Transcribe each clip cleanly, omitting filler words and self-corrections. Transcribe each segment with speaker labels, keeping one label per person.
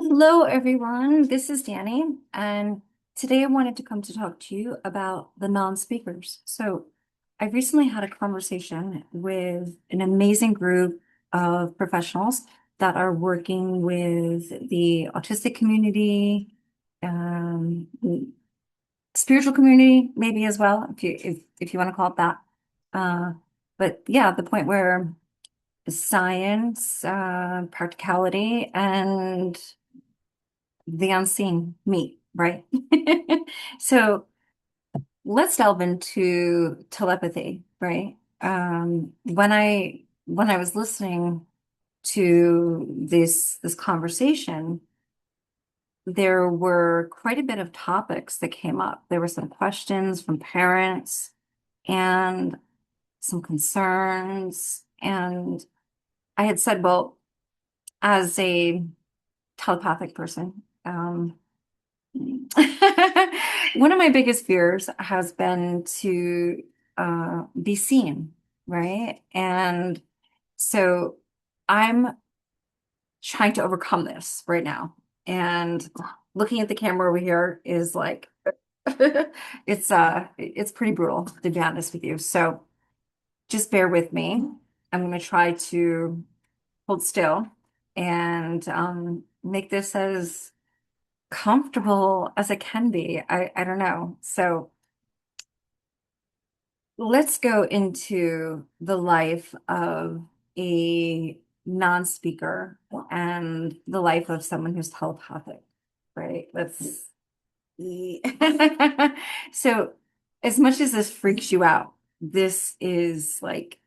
Speaker 1: Hello, everyone. This is Danny, and today I wanted to come to talk to you about the non-speakers. So, I recently had a conversation with an amazing group of professionals that are working with the autistic community, the spiritual community, maybe as well, if you want to call it that. Uh, but yeah, the point where science, practicality, and the unseen meet, right? So let's delve into telepathy, right? When I was listening to this conversation, there were quite a bit of topics that came up. There were some questions from parents and some concerns. And I had said, well, as a telepathic person, one of my biggest fears has been to be seen, right? And so I'm trying to overcome this right now. And looking at the camera over here is like it's pretty brutal, to be honest with you. So just bear with me. I'm going to try to hold still and make this as comfortable as it can be. I don't know. So let's go into the life of a non-speaker and the life of someone who's telepathic, right? Let's so as much as this freaks you out, this is like,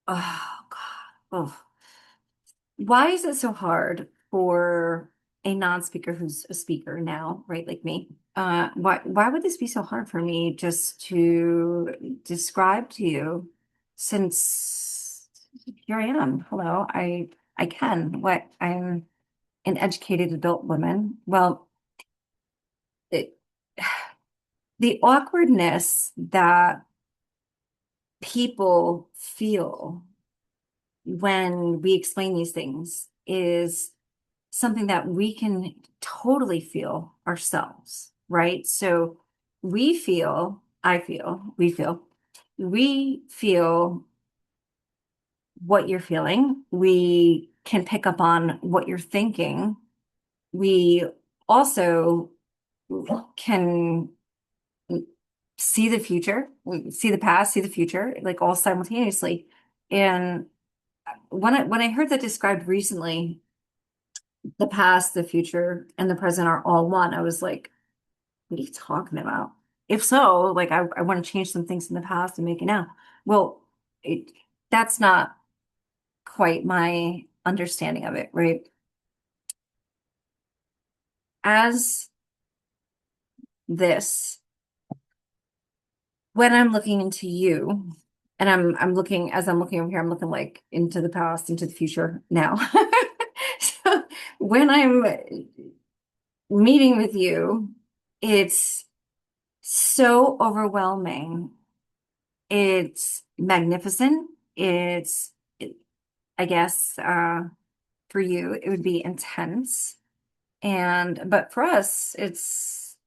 Speaker 1: oh God. Oh. Why is it so hard for a non-speaker who's a speaker now, right? Like me. Why would this be so hard for me just to describe to you since here I am. Hello, I can. What I'm an educated adult woman. Well, it, the awkwardness that people feel when we explain these things is something that we can totally feel ourselves, right? So we feel what you're feeling. We can pick up on what you're thinking. We also can see the future, see the past, see the future, like all simultaneously. And when I heard that described recently, the past, the future, and the present are all one. I was like, what are you talking about? If so, like I want to change some things in the past and make it now. Well, it, that's not quite my understanding of it, right? As this, when I'm looking into you, and I'm looking as I'm looking over here, I'm looking like into the past, into the future now. So when I'm meeting with you, it's so overwhelming. It's magnificent. I guess, for you, it would be intense. But for us, it's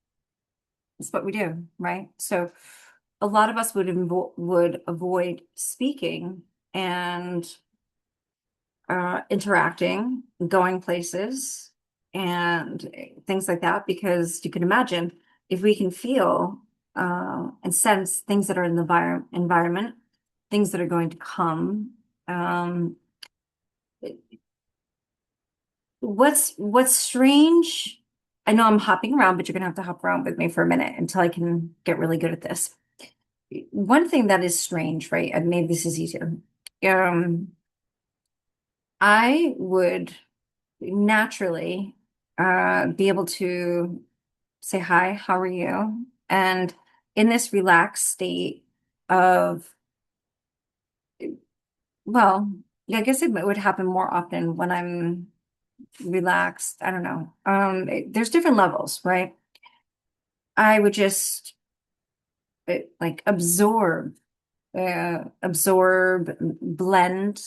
Speaker 1: what we do, right? So a lot of us would avoid speaking and interacting, going places, and things like that, because you can imagine if we can feel and sense things that are in the environment, things that are going to come. Um, what's strange? I know I'm hopping around, but you're gonna have to hop around with me for a minute until I can get really good at this. One thing that is strange, right? And maybe this is easier. Um, I would naturally be able to say hi, how are you? And in this relaxed state of, well, yeah, I guess it would happen more often when I'm relaxed. I don't know. There's different levels, right? I would just like absorb, blend,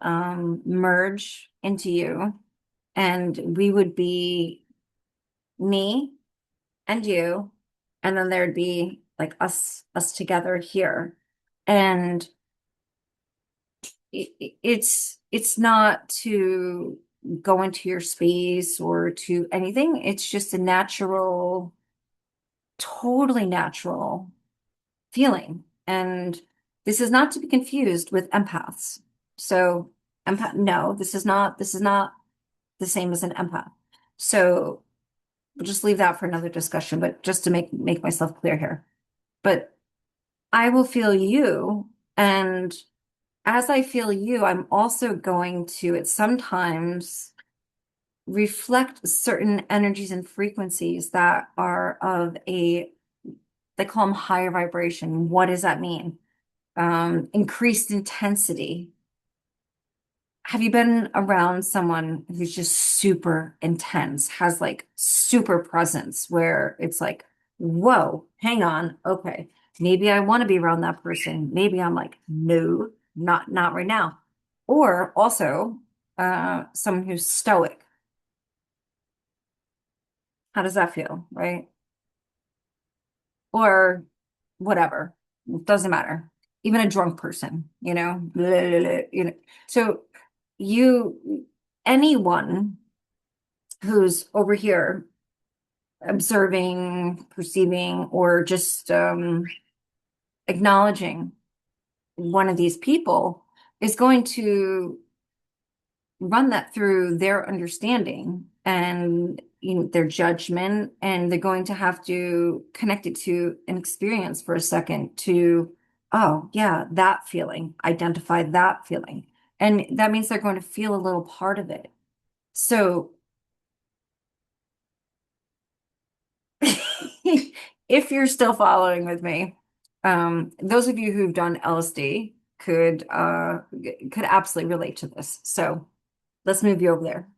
Speaker 1: merge into you. and we would be me and you, and then there'd be like us together here. And it's not to go into your space or to anything. It's just a natural, totally natural feeling. And this is not to be confused with empaths. So no, this is not the same as an empath. So we'll just leave that for another discussion, but just to make myself clear here. But I will feel you, and as I feel you, I'm also going to at sometimes reflect certain energies and frequencies that are of a, they call them higher vibration. What does that mean? Increased intensity. Have you been around someone who's just super intense, has like super presence where it's like, whoa, hang on, okay, maybe I want to be around that person. Maybe I'm like, no, not right now. Or also, someone who's stoic. How does that feel, right? Or whatever. It doesn't matter. Even a drunk person, blah, blah, blah, So you, anyone who's over here observing, perceiving, or just acknowledging one of these people is going to run that through their understanding and their judgment, and they're going to have to connect it to an experience for a second to, oh, yeah, that feeling, identify that feeling. And that means they're going to feel a little part of it. So if you're still following with me, those of you who've done LSD could absolutely relate to this. So let's move you over there.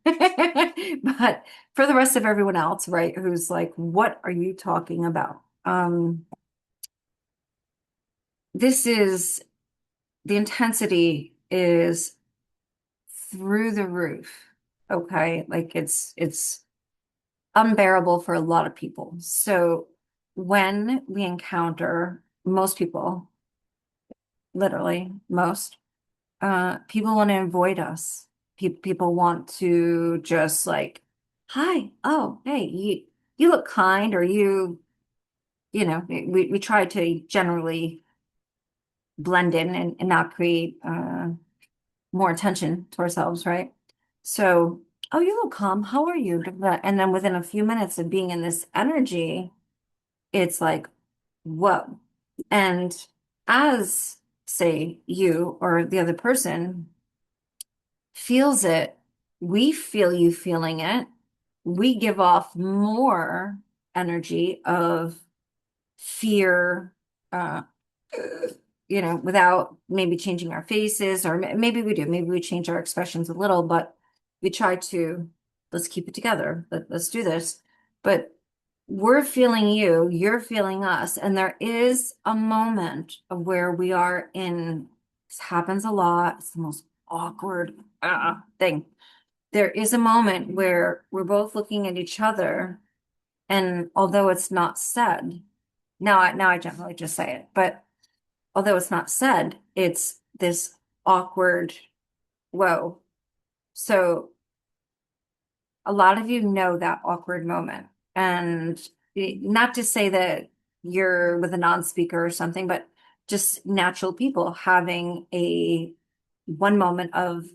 Speaker 1: But for the rest of everyone else, right, who's like, what are you talking about? This is the intensity is through the roof. Okay. Like it's unbearable for a lot of people. So when we encounter most people, literally most, people want to avoid us. People want to just like, hi, oh, hey, you look kind, or we try to generally blend in and not create more attention to ourselves, right? So, oh, you look calm. How are you? And then within a few minutes of being in this energy, it's like, whoa. And as, say, you or the other person feels it, we feel you feeling it, we give off more energy of fear, uh, without maybe changing our faces, or maybe we do, maybe we change our expressions a little, but we try to, let's keep it together. Let's do this. But we're feeling you, you're feeling us. And there is a moment of where we are in, this happens a lot. It's the most awkward thing. There is a moment where we're both looking at each other, and although it's not said, now I generally just say it, but although it's not said, it's this awkward, whoa. So a lot of you know that awkward moment. And not to say that you're with a non-speaker or something, but just natural people having a one moment of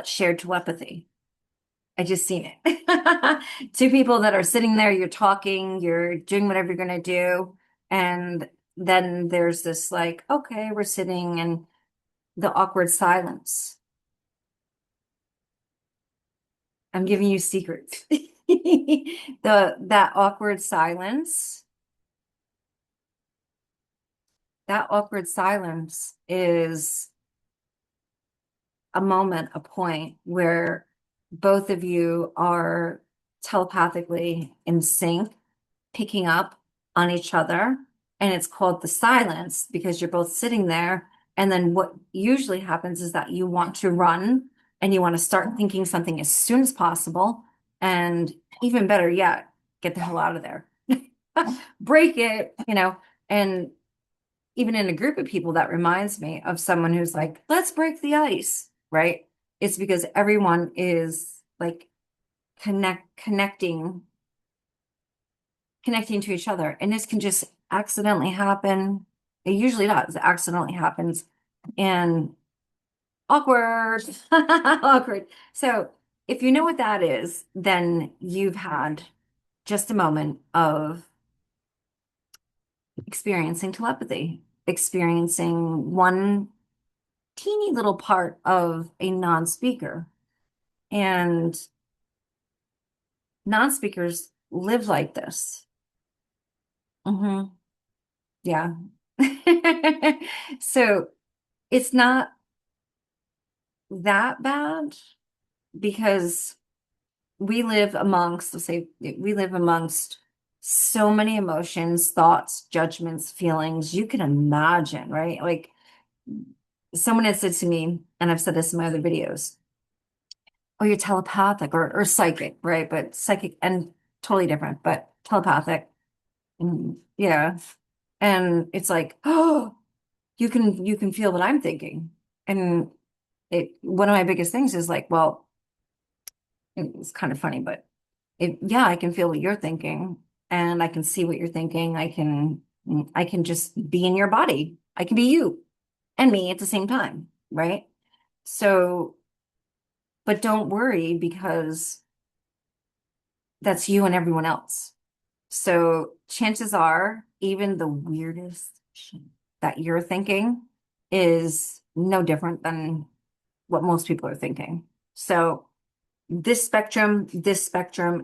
Speaker 1: shared telepathy. I just seen it. Two people that are sitting there, you're talking, you're doing whatever you're gonna do, and then there's this like, okay, we're sitting and the awkward silence. I'm giving you secrets. That awkward silence, that awkward silence is a moment, a point where both of you are telepathically in sync, picking up on each other. And it's called the silence because you're both sitting there. And then what usually happens is that you want to run and you want to start thinking something as soon as possible. And even better yet, get the hell out of there. Break it, and even in a group of people, that reminds me of someone who's like, let's break the ice, right? It's because everyone is like connecting to each other. And this can just accidentally happen. It usually does. It accidentally happens. And awkward, awkward. So if you know what that is, then you've had just a moment of experiencing telepathy, experiencing one teeny little part of a non-speaker. And non-speakers live like this. Hmm. Yeah. So it's not that bad because let's say, we live amongst so many emotions, thoughts, judgments, feelings you can imagine, right? Like someone had said to me, and I've said this in my other videos, oh, you're telepathic or psychic, right? But psychic and totally different, but telepathic. Yeah. And it's like, oh, you can feel what I'm thinking. And one of my biggest things is like, well, it's kind of funny, but yeah, I can feel what you're thinking and I can see what you're thinking. I can just be in your body. I can be you and me at the same time, right? So, but don't worry because that's you and everyone else. So chances are even the weirdest shit that you're thinking is no different than what most people are thinking. So this spectrum,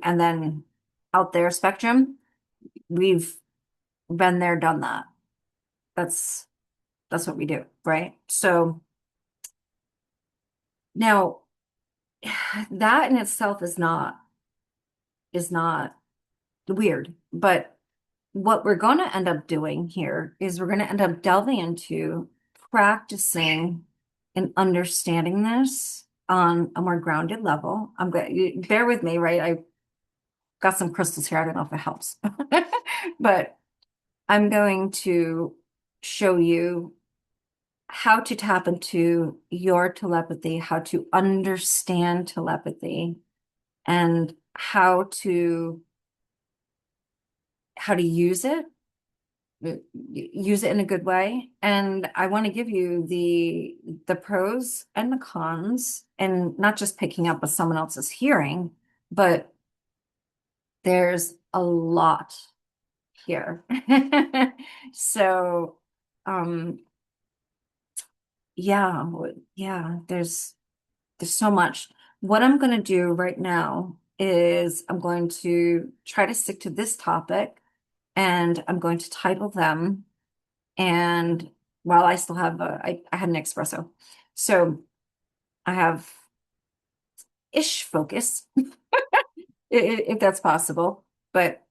Speaker 1: and then out there spectrum, we've been there, done that. That's that's what we do, right? So now that in itself is not weird, but what we're going to end up doing here is we're going to end up delving into practicing and understanding this on a more grounded level. I'm going bear with me, right? I got some crystals here. I don't know if it helps, but I'm going to show you how to tap into your telepathy, how to understand telepathy, and how to use it in a good way. And I want to give you the pros and the cons, and not just picking up what someone else is hearing, but there's a lot here. So, um, yeah, yeah, there's so much. What I'm going to do right now is I'm going to try to stick to this topic, and I'm going to title them. And while I still have I had an espresso, so I have ish focus, if that's possible. But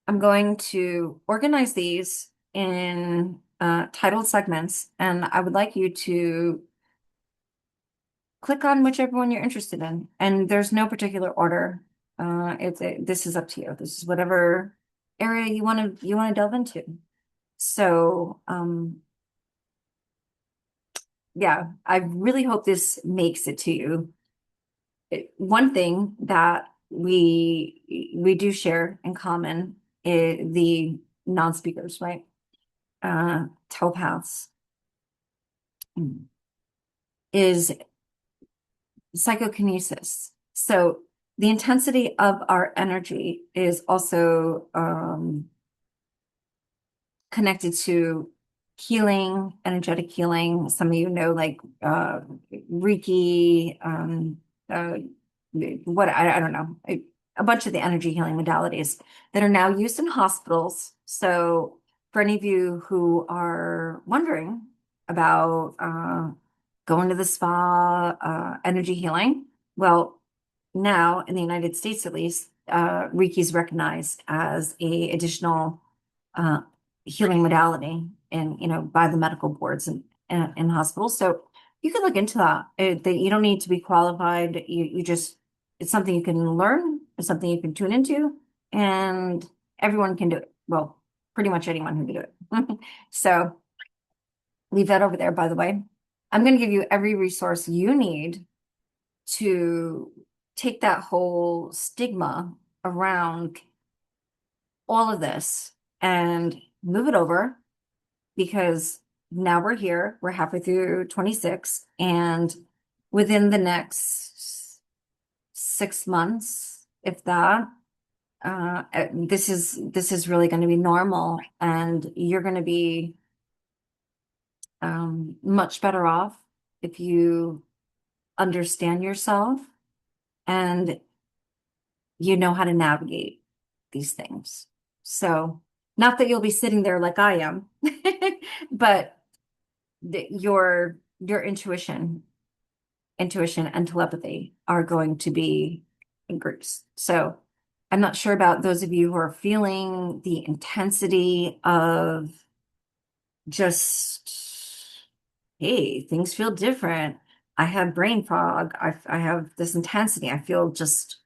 Speaker 1: I'm going to organize these in titled segments, and I would like you to click on whichever one you're interested in. And there's no particular order. This is up to you. This is whatever area you want to delve into. So, yeah, I really hope this makes it to you. One thing that we do share in common is the non-speakers, right? Telepaths is psychokinesis. So the intensity of our energy is also connected to healing, energetic healing. Some of you know, like Reiki, uh, what I don't know, a bunch of the energy healing modalities that are now used in hospitals. So for any of you who are wondering about going to the spa, energy healing, well, now in the United States at least, Reiki is recognized as a additional uh, healing modality and by the medical boards and in hospitals. So You could look into that. That you don't need to be qualified. You just it's something you can learn. It's something you can tune into, and everyone can do it. Well, pretty much anyone who can do it. So leave that over there, by the way. I'm going to give you every resource you need to take that whole stigma around all of this and move it over because now we're here, we're halfway through 26, and within the next 6 months, if that, this is really going to be normal, and you're going to be much better off if you understand yourself and you know how to navigate these things. So, not that you'll be sitting there like I am, but your intuition and telepathy are going to be increased. So, I'm not sure about those of you who are feeling the intensity of just, hey, things feel different. I have brain fog. I have this intensity. I feel just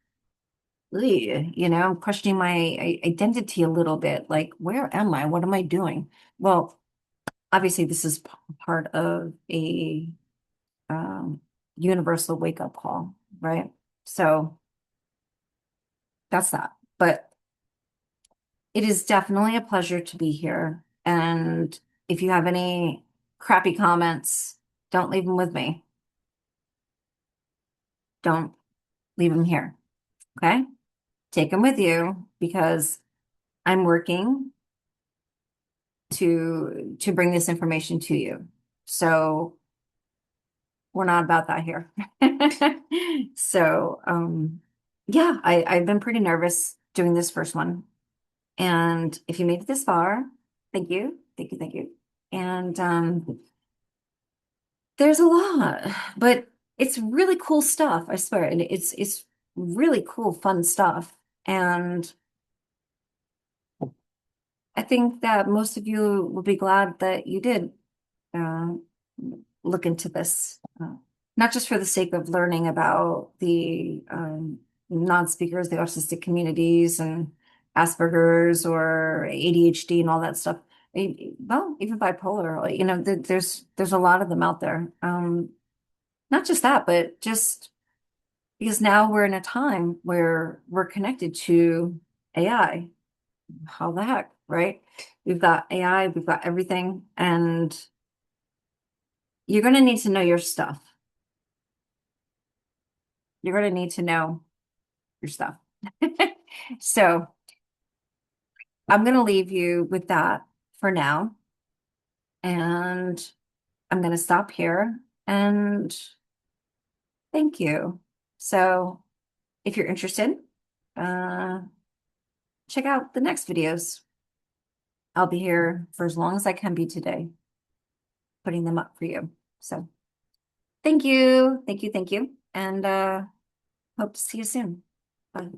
Speaker 1: I'm questioning my identity a little bit. Like, where am I? What am I doing? Well, obviously, this is part of a um, universal wake up call, right? So that's that. But it is definitely a pleasure to be here. And if you have any crappy comments, don't leave them with me. Don't leave them here. Okay? Take them with you because I'm working to bring this information to you. So we're not about that here. So yeah, I've been pretty nervous doing this first one. And if you made it this far, thank you. Thank you, thank you. And there's a lot, but it's really cool stuff, I swear. And it's really cool, fun stuff. And I think that most of you will be glad that you did uh, look into this, not just for the sake of learning about the non-speakers, the autistic communities, and Asperger's or ADHD and all that stuff. Well, even bipolar, like, there's a lot of them out there. Not just that, but just because now we're in a time where we're connected to AI. How the heck, right? We've got AI, we've got everything, and you're going to need to know your stuff. You're going to need to know your stuff. So I'm going to leave you with that for now. And I'm going to stop here and thank you. So if you're interested, uh, check out the next videos. I'll be here for as long as I can be today, putting them up for you. So thank you. Thank you. Thank you. And hope to see you soon. Bye.